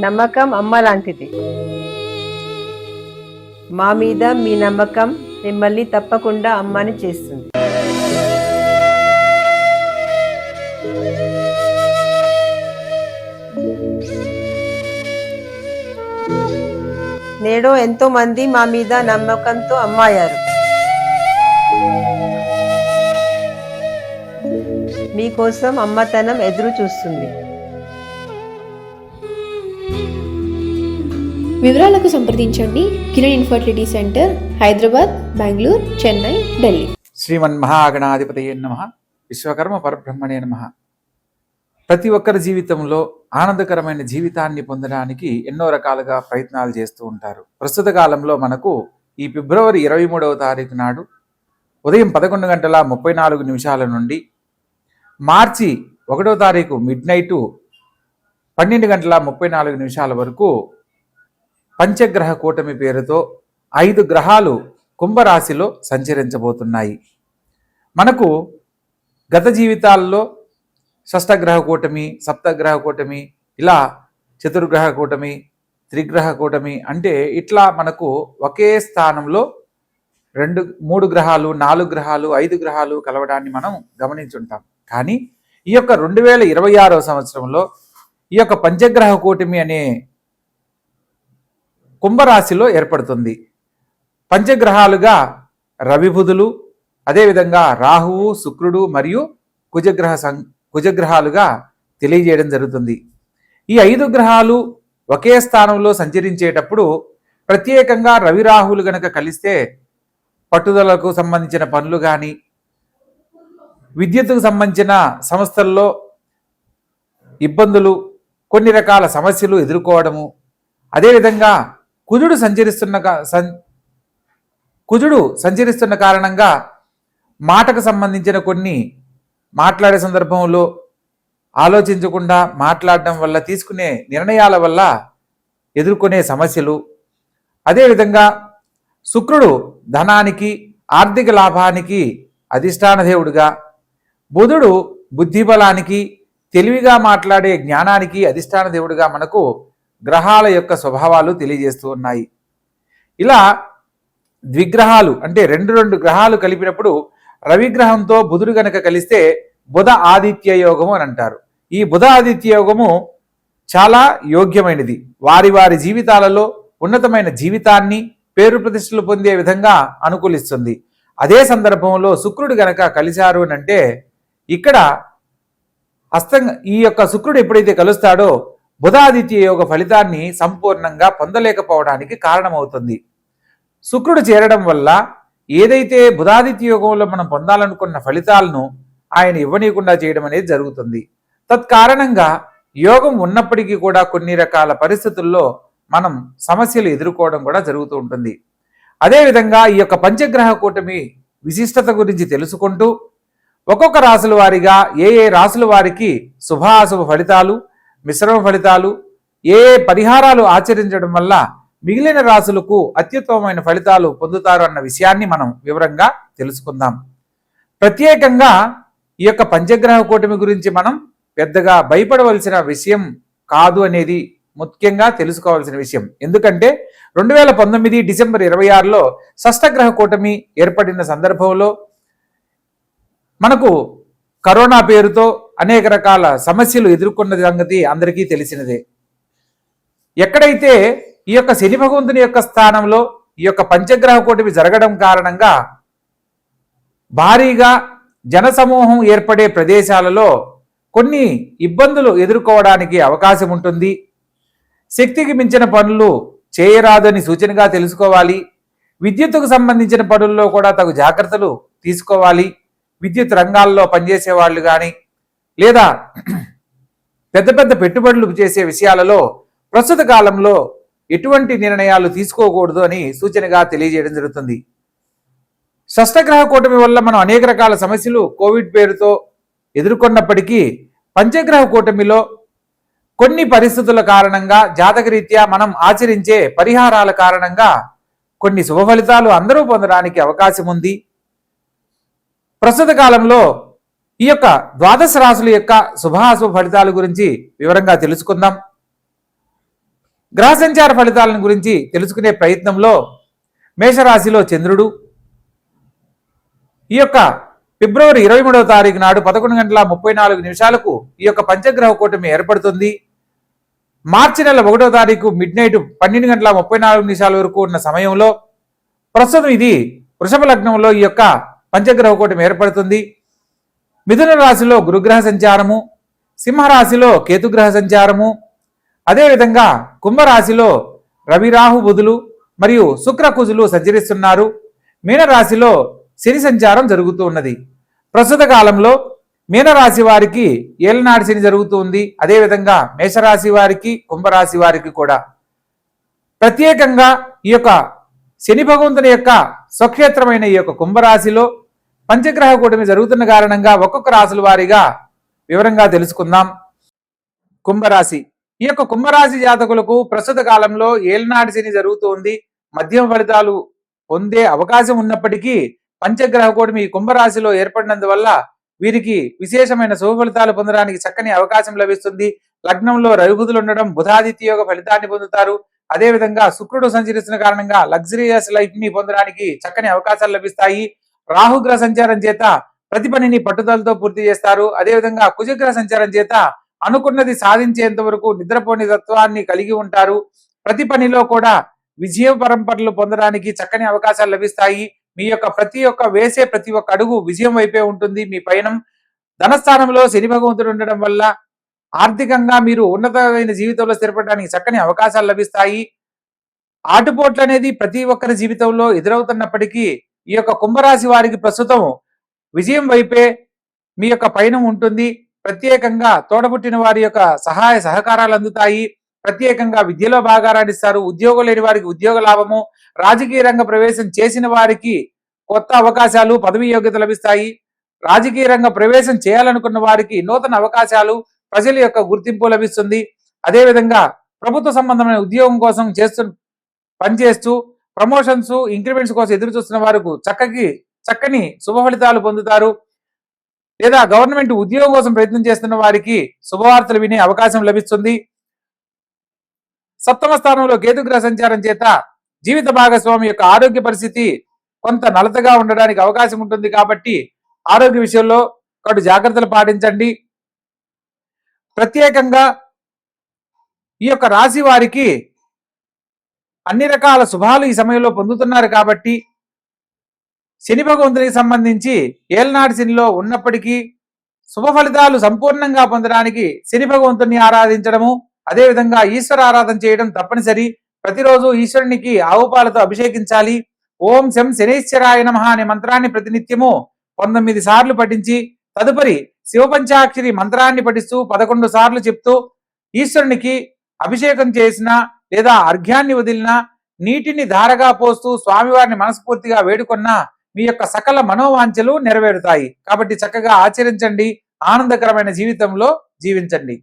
నమ్మకం అమ్మ లాంటిది. మా మీద మీ నమ్మకం మిమ్మల్ని తప్పకుండా అమ్మని చేస్తుంది. నేడు ఎంతో మంది మా మీద నమ్మకంతో అమ్మాయారు. మీకోసం అమ్మతనం ఎదురు చూస్తుంది. వివరాలకు సంప్రదించండి. Kiran infertility centre, Hyderabad, Bengaluru, Chennai, Delhi. శ్రీమన్మహాగణాధిపతయే నమః. విశ్వకర్మ పరబ్రహ్మణే నమః. ప్రతి ఒక్కరి జీవితంలో ఆనందకరమైన జీవితాన్ని పొందడానికి ఎన్నో రకాలుగా ప్రయత్నాలు చేస్తూ ఉంటారు. ప్రస్తుత కాలంలో మనకు ఈ ఫిబ్రవరి 23వ తారీఖు నాడు ఉదయం 11:34 నుండి మార్చి 1వ తారీఖు మిడ్ నైట్ 12:34 వరకు పంచగ్రహ కూటమి పేరుతో 5 గ్రహాలు కుంభరాశిలో సంచరించబోతున్నాయి. మనకు గత జీవితాల్లో షష్టగ్రహ కూటమి, సప్తగ్రహ కూటమి, ఇలా చతుర్గ్రహ కూటమి, త్రిగ్రహ కూటమి అంటే ఇట్లా మనకు ఒకే స్థానంలో 3 గ్రహాలు, 4 గ్రహాలు, 5 గ్రహాలు కలవడాన్ని మనం గమనించుంటాం. కానీ ఈ యొక్క 2026వ సంవత్సరంలో ఈ యొక్క పంచగ్రహ కూటమి అనే కుంభరాశిలో ఏర్పడుతుంది. పంచగ్రహాలుగా రవి, బుధులు, అదేవిధంగా రాహువు, శుక్రుడు మరియు కుజగ్రహాలుగా తెలియజేయడం జరుగుతుంది. ఈ 5 గ్రహాలు ఒకే స్థానంలో సంచరించేటప్పుడు ప్రత్యేకంగా రవి, రాహువులు గనక కలిస్తే పట్టుదలకు సంబంధించిన పనులు కానీ, విద్యుత్తుకు సంబంధించిన సంస్థల్లో ఇబ్బందులు, కొన్ని రకాల సమస్యలు ఎదుర్కోవడము, అదేవిధంగా కుజుడు సంచరిస్తున్న కారణంగా మాటకు సంబంధించిన కొన్ని మాట్లాడే సందర్భంలో ఆలోచించకుండా మాట్లాడడం వల్ల, తీసుకునే నిర్ణయాల వల్ల ఎదుర్కొనే సమస్యలు, అదేవిధంగా శుక్రుడు ధనానికి, ఆర్థిక లాభానికి అధిష్టాన దేవుడుగా, బుధుడు బుద్ధిబలానికి, తెలివిగా మాట్లాడే జ్ఞానానికి అధిష్టాన దేవుడుగా మనకు గ్రహాల యొక్క స్వభావాలు తెలియజేస్తూ ఉన్నాయి. ఇలా ద్విగ్రహాలు అంటే 2 గ్రహాలు కలిపినప్పుడు రవిగ్రహంతో బుధుడు గనక కలిస్తే బుధ ఆదిత్య యోగము అని అంటారు. ఈ బుధ ఆదిత్య యోగము చాలా యోగ్యమైనది. వారి వారి జీవితాలలో ఉన్నతమైన జీవితాన్ని, పేరు ప్రతిష్టలు పొందే విధంగా అనుకూలిస్తుంది. అదే సందర్భంలో శుక్రుడు గనక కలిశారు అని అంటే ఇక్కడ ఈ యొక్క శుక్రుడు ఎప్పుడైతే కలుస్తాడో బుధాదిత్య యోగ ఫలితాన్ని సంపూర్ణంగా పొందలేకపోవడానికి కారణమవుతుంది. శుక్రుడు చేరడం వల్ల ఏదైతే బుధాదిత్య యోగంలో మనం పొందాలనుకున్న ఫలితాలను ఆయన ఇవ్వనీయకుండా చేయడం అనేది జరుగుతుంది. తత్కారణంగా యోగం ఉన్నప్పటికీ కూడా కొన్ని రకాల పరిస్థితుల్లో మనం సమస్యలు ఎదుర్కోవడం కూడా జరుగుతూ ఉంటుంది. అదేవిధంగా ఈ యొక్క పంచగ్రహ కూటమి విశిష్టత గురించి తెలుసుకుంటూ ఒక్కొక్క రాశుల వారిగా ఏ రాశుల వారికి శుభాశుభ ఫలితాలు, మిశ్రమ ఫలితాలు, ఏ పరిహారాలు ఆచరించడం వల్ల మిగిలిన రాశులకు అత్యుత్తమమైన ఫలితాలు పొందుతారు అన్న విషయాన్ని మనం వివరంగా తెలుసుకుందాం. ప్రత్యేకంగా ఈ యొక్క పంచగ్రహ కూటమి గురించి మనం పెద్దగా భయపడవలసిన విషయం కాదు అనేది ముఖ్యంగా తెలుసుకోవాల్సిన విషయం. ఎందుకంటే 2019 డిసెంబర్ 26లో షష్టగ్రహ కూటమి ఏర్పడిన సందర్భంలో మనకు కరోనా పేరుతో అనేక రకాల సమస్యలు ఎదుర్కొన్న సంగతి అందరికీ తెలిసినదే. ఎక్కడైతే ఈ యొక్క శని భగవంతుని యొక్క స్థానంలో ఈ యొక్క పంచగ్రహ కూటమి జరగడం కారణంగా భారీగా జనసమూహం ఏర్పడే ప్రదేశాలలో కొన్ని ఇబ్బందులు ఎదుర్కోవడానికి అవకాశం ఉంటుంది. శక్తికి మించిన పనులు చేయరాదని సూచనగా తెలుసుకోవాలి. విద్యుత్తుకు సంబంధించిన పనుల్లో కూడా తగు జాగ్రత్తలు తీసుకోవాలి. విద్యుత్ రంగాల్లో పనిచేసే వాళ్ళు కానీ లేదా పెద్ద పెద్ద పెట్టుబడులు చేసే విషయాలలో ప్రస్తుత కాలంలో ఎటువంటి నిర్ణయాలు తీసుకోకూడదు అని సూచనగా తెలియజేయడం జరుగుతుంది. షష్టగ్రహ కూటమి వల్ల మనం అనేక రకాల సమస్యలు కోవిడ్ పేరుతో ఎదుర్కొన్నప్పటికీ పంచగ్రహ కూటమిలో కొన్ని పరిస్థితుల కారణంగా, జాతకరీత్యా మనం ఆచరించే పరిహారాల కారణంగా కొన్ని శుభ ఫలితాలు అందరూ పొందడానికి అవకాశం ఉంది. ప్రస్తుత కాలంలో ఈ యొక్క ద్వాదశ రాశుల యొక్క శుభాశుభ ఫలితాల గురించి వివరంగా తెలుసుకుందాం. గ్రహ సంచార ఫలితాలను గురించి తెలుసుకునే ప్రయత్నంలో మేషరాశిలో చంద్రుడు ఈ యొక్క ఫిబ్రవరి 23వ తారీఖు నాడు 11:34 ఈ యొక్క పంచగ్రహ కూటమి ఏర్పడుతుంది. మార్చి నెల 1వ తారీఖు మిడ్ నైట్ 12:34 వరకు ఉన్న సమయంలో ప్రస్తుతం ఇది వృషభ లగ్నంలో ఈ యొక్క పంచగ్రహ కూటమి ఏర్పడుతుంది. మిథున రాశిలో గురుగ్రహ సంచారము, సింహరాశిలో కేతుగ్రహ సంచారము, అదేవిధంగా కుంభరాశిలో రవి రాహు బుధులు మరియు శుక్ర కుజులు సంచరిస్తున్నారు. మీనరాశిలో శని సంచారం జరుగుతూ ఉన్నది. ప్రస్తుత కాలంలో మీనరాశి వారికి ఏలనాటి శని జరుగుతూ ఉంది. అదేవిధంగా మేషరాశి వారికి, కుంభరాశి వారికి కూడా ప్రత్యేకంగా ఈ యొక్క శని భగవంతుని యొక్క స్వక్షేత్రమైన ఈ యొక్క కుంభరాశిలో పంచగ్రహ కూటమి జరుగుతున్న కారణంగా ఒక్కొక్క రాశుల వారీగా వివరంగా తెలుసుకుందాం. కుంభరాశి, ఈ యొక్క కుంభరాశి జాతకులకు ప్రస్తుత కాలంలో ఏలనాటి శని జరుగుతూ ఉంది. మధ్యమ ఫలితాలు పొందే అవకాశం ఉన్నప్పటికీ పంచగ్రహ కూటమి ఈ కుంభరాశిలో ఏర్పడినందువల్ల వీరికి విశేషమైన శుభ ఫలితాలు పొందడానికి చక్కని అవకాశం లభిస్తుంది. లగ్నంలో రవిబుధులు ఉండడం బుధాదిత్య యోగ ఫలితాన్ని పొందుతారు. అదేవిధంగా శుక్రుడు సంచరిస్తున్న కారణంగా లగ్జరియస్ లైఫ్ ని పొందడానికి చక్కని అవకాశాలు లభిస్తాయి. రాహుగ్రహ సంచారం చేత ప్రతి పనిని పట్టుదలతో పూర్తి చేస్తారు. అదేవిధంగా కుజగ్రహ సంచారం చేత అనుకున్నది సాధించేంత వరకు నిద్రపోని తత్వాన్ని కలిగి ఉంటారు. ప్రతి పనిలో కూడా విజయ పరంపరలు పొందడానికి చక్కని అవకాశాలు లభిస్తాయి. మీ యొక్క వేసే ప్రతి ఒక్క అడుగు విజయం వైపే ఉంటుంది. మీ పయనం ధనస్థానంలో శని భగవంతుడు ఉండడం వల్ల ఆర్థికంగా మీరు ఉన్నతమైన జీవితంలో స్థిరపడడానికి చక్కని అవకాశాలు లభిస్తాయి. ఆటుపోట్లు అనేది ప్రతి ఒక్కరి జీవితంలో ఎదురవుతున్నప్పటికీ ఈ యొక్క కుంభరాశి వారికి ప్రస్తుతం విజయం వైపే మీ యొక్క పయనం ఉంటుంది. ప్రత్యేకంగా తోడబుట్టిన వారి యొక్క సహాయ సహకారాలు అందుతాయి. ప్రత్యేకంగా విద్యలో బాగా రాణిస్తారు. ఉద్యోగం లేని వారికి ఉద్యోగ లాభము, రాజకీయ రంగ ప్రవేశం చేసిన వారికి కొత్త అవకాశాలు, పదవి యోగ్యత లభిస్తాయి. రాజకీయ రంగ ప్రవేశం చేయాలనుకున్న వారికి నూతన అవకాశాలు, ప్రజల యొక్క గుర్తింపు లభిస్తుంది. అదేవిధంగా ప్రభుత్వ సంబంధమైన ఉద్యోగం కోసం పనిచేస్తూ ప్రమోషన్స్, ఇంక్రిమెంట్స్ కోసం ఎదురు చూస్తున్న వారికి చక్కని శుభ ఫలితాలు పొందుతారు. లేదా గవర్నమెంట్ ఉద్యోగం కోసం ప్రయత్నం చేస్తున్న వారికి శుభవార్తలు వినే అవకాశం లభిస్తుంది. సప్తమ స్థానంలో కేతుగ్రహ సంచారం చేత జీవిత భాగస్వామి యొక్క ఆరోగ్య పరిస్థితి కొంత నలతగా ఉండడానికి అవకాశం ఉంటుంది. కాబట్టి ఆరోగ్య విషయంలో కొన్ని జాగ్రత్తలు పాటించండి. ప్రత్యేకంగా ఈ యొక్క రాశి వారికి అన్ని రకాల శుభాలు ఈ సమయంలో పొందుతున్నారు. కాబట్టి శని భగవంతునికి సంబంధించి ఏలనాటి శనిలో ఉన్నప్పటికీ శుభ ఫలితాలు సంపూర్ణంగా పొందడానికి శని భగవంతుని ఆరాధించడము, అదేవిధంగా ఈశ్వర ఆరాధన చేయడం తప్పనిసరి. ప్రతిరోజు ఈశ్వరునికి ఆవు పాలతో అభిషేకించాలి. ఓం శం శనైశ్వరాయ నమః అనే మంత్రాన్ని ప్రతినిత్యము 19 సార్లు పఠించి తదుపరి శివపంచాక్షరి మంత్రాన్ని పఠిస్తూ 11 సార్లు చెప్తూ ఈశ్వరునికి అభిషేకం చేసిన లేదా అర్ఘ్యాన్ని వదిలిన నీటిని ధారగా పోస్తూ స్వామివారిని మనస్ఫూర్తిగా వేడుకున్న మీ యొక్క సకల మనోవాంఛలు నెరవేరుతాయి. కాబట్టి చక్కగా ఆచరించండి. ఆనందకరమైన జీవితంలో జీవించండి.